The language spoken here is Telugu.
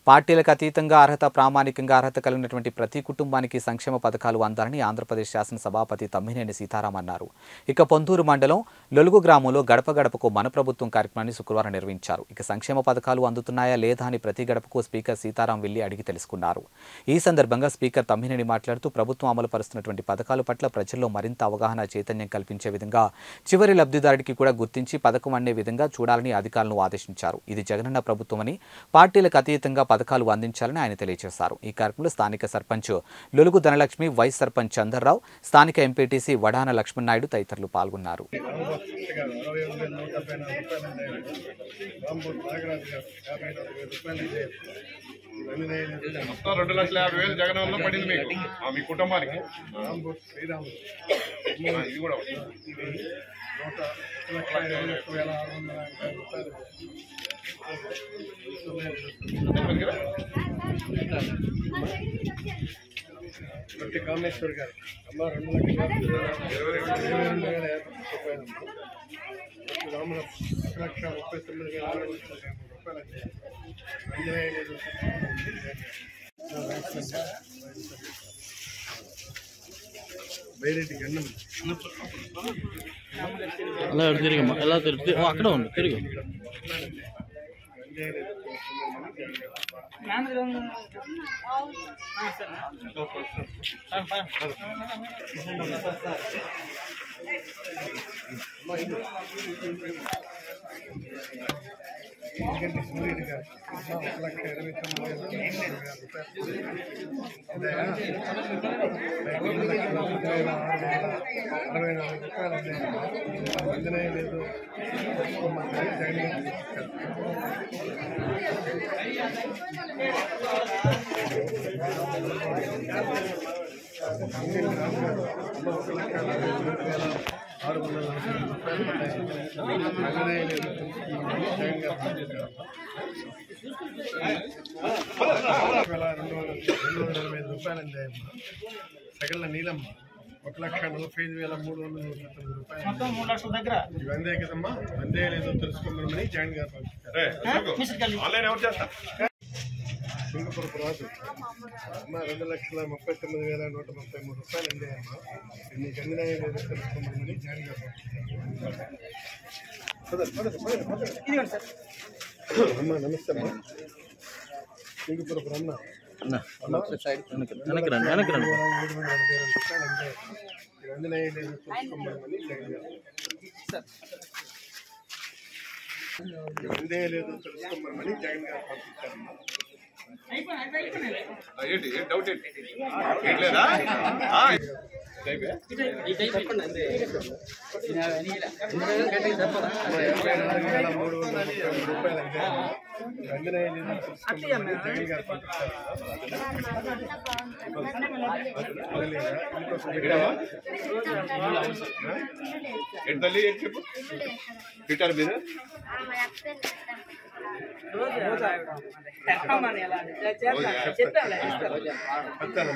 పార్టీలకు అతీతంగా ప్రామాణికంగా అర్హత కలిగినటువంటి ప్రతి కుటుంబానికి సంక్షేమ పథకాలు అందాలని ఆంధ్రప్రదేశ్ శాసన సభాపతి తమ్మినేని సీతారాం అన్నారు. ఇక పొందూరు మండలం లొలుగు గ్రామంలో గడప గడపకు మన ప్రభుత్వం కార్యక్రమాన్ని శుక్రవారం నిర్వహించారు. ఇక సంక్షేమ పథకాలు అందుతున్నాయా లేదా అని ప్రతి గడపకు స్పీకర్ సీతారాం వెళ్లి అడిగి తెలుసుకున్నారు. ఈ సందర్భంగా స్పీకర్ తమ్మినేని మాట్లాడుతూ ప్రభుత్వం అమలు పరుస్తున్నటువంటి పథకాల పట్ల ప్రజల్లో మరింత అవగాహన చైతన్యం కల్పించే విధంగా చివరి లబ్ధిదారుడికి కూడా గుర్తించి పథకం అనే విధంగా చూడాలని అధికారులను ఆదేశించారు. ఇది జగనన్న ప్రభుత్వమని పార్టీలకు అతీతంగా పథకాలు అందించాలని ఆయన తెలియజేశారు. ఈ కార్యక్రమంలో స్థానిక సర్పంచ్ లొలుగు ధనలక్ష్మి, వైస్ సర్పంచ్ చందర్రావు, స్థానిక ఎంపీటీసీ వడాన లక్ష్మణనాయుడు తదితరులు పాల్గొన్నారు. మొత్తం 2,50,000 జగన్ వల్ల పడింది మీ కుటుంబానికి. ఇది కూడా కామేశ్వర్ గారు అమ్మ 2,22,000 అలా తిరిగమ్మా, ఎలా తిరిగి అక్కడ ఉంది తిరిగి ఎందుకంటే సూర్యుడు గారు 1,29,664 అంజనేయ లేదు రూపాయలండి. సగల నీలమ్మ 1,45,339 రూపాయలు. ఇవందే కదమ్మా, అందే లేదో తెలుసుకోమని జాయిన్ గారు సింగపురపు రాజు అమ్మ 2,39,133 రూపాయలు అందే అమ్మ. నీకు అందినాయో లేదో తెలుసుకోమని జాయిన్ గారు అమ్మ. నమస్తే అమ్మా. సింగపురపు రమ్మ 382 రూపాయలు అందే. అందినాయో లేదో తెలుసుకోమని జాయిన్ గారు అందే లేదో తెలుసుకోమని జాయిన్ గారు పంపించారమ్మా. ఏంటి డౌట్ ఏంటి లేదా? తల్లి ఏంటి చెప్పు పెట్టారు మీరు చెప్తాను